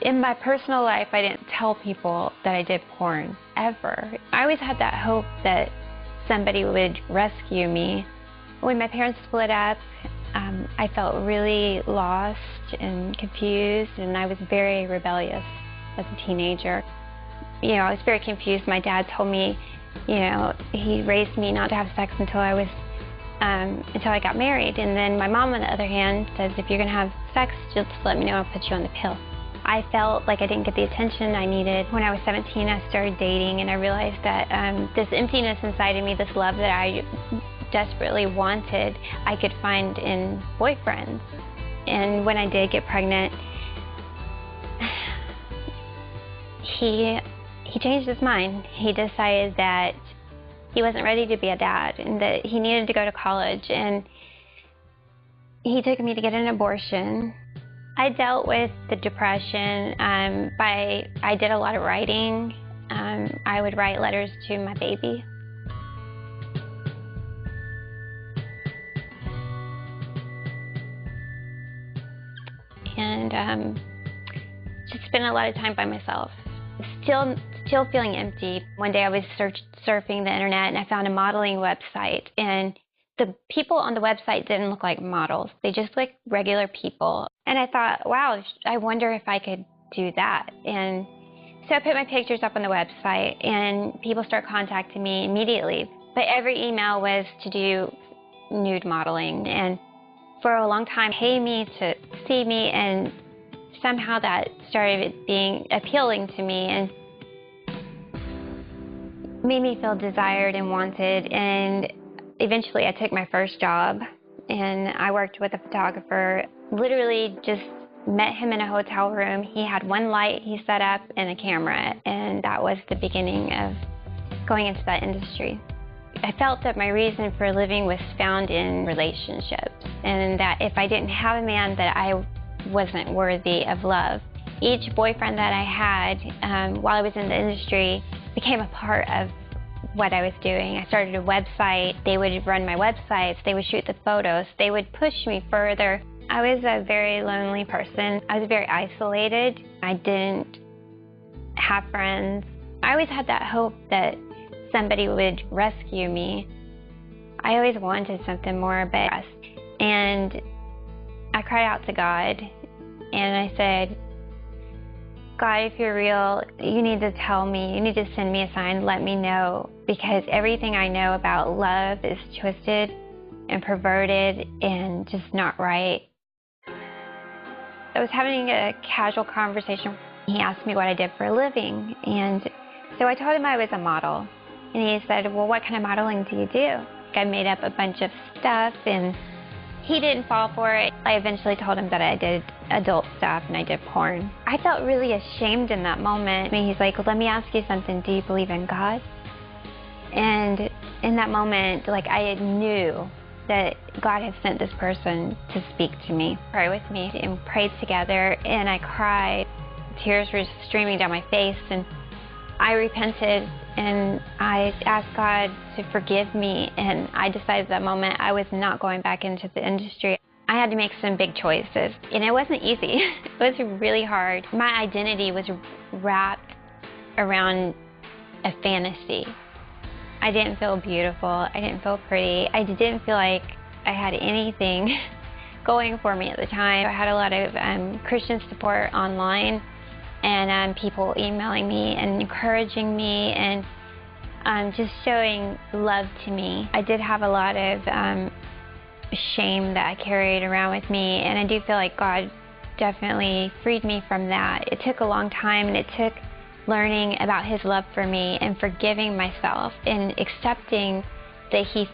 In my personal life, I didn't tell people that I did porn, ever. I always had that hope that somebody would rescue me. When my parents split up, I felt really lost and confused, and I was very rebellious as a teenager. I was very confused. My dad told me, he raised me not to have sex until I got married. And then my mom, on the other hand, says, if you're gonna have sex, just let me know, I'll put you on the pill. I felt like I didn't get the attention I needed. When I was 17, I started dating, and I realized that this emptiness inside of me, this love that I desperately wanted, I could find in boyfriends. And when I did get pregnant, he changed his mind. He decided that he wasn't ready to be a dad and that he needed to go to college, and he took me to get an abortion. I dealt with the depression I did a lot of writing. I would write letters to my baby. And just spent a lot of time by myself. Still feeling empty. One day I was surfing the internet, and I found a modeling website, and the people on the website didn't look like models. They just looked like regular people. And I thought, wow, I wonder if I could do that. And so I put my pictures up on the website, and people start contacting me immediately. But every email was to do nude modeling. And for a long time, pay me to see me, and somehow that started being appealing to me and made me feel desired and wanted. And eventually I took my first job, and I worked with a photographer. Literally just met him in a hotel room. He had one light he set up and a camera, and that was the beginning of going into that industry. I felt that my reason for living was found in relationships, and that if I didn't have a man, that I wasn't worthy of love. Each boyfriend that I had while I was in the industry became a part of what I was doing. I started a website. They would run my websites. They would shoot the photos. They would push me further. I was a very lonely person. I was very isolated. I didn't have friends. I always had that hope that somebody would rescue me. I always wanted something more, and I cried out to God, and I said, God, if you're real, you need to tell me, you need to send me a sign, let me know, because everything I know about love is twisted and perverted and just not right. I was having a casual conversation. He asked me what I did for a living, and so I told him I was a model. And he said, well, what kind of modeling do you do? I made up a bunch of stuff, and he didn't fall for it. I eventually told him that I did adult stuff and I did porn. I felt really ashamed in that moment. He's like, let me ask you something. Do you believe in God? And in that moment, I knew that God had sent this person to speak to me. Pray with me, and prayed together, and I cried. Tears were streaming down my face, and I repented, and I asked God to forgive me, and I decided at that moment I was not going back into the industry. I had to make some big choices, and it wasn't easy. It was really hard. My identity was wrapped around a fantasy. I didn't feel beautiful. I didn't feel pretty. I didn't feel like I had anything going for me at the time. I had a lot of Christian support online, and people emailing me and encouraging me and just showing love to me. I did have a lot of shame that I carried around with me, and I do feel like God definitely freed me from that. It took a long time, and it took learning about His love for me and forgiving myself and accepting that He's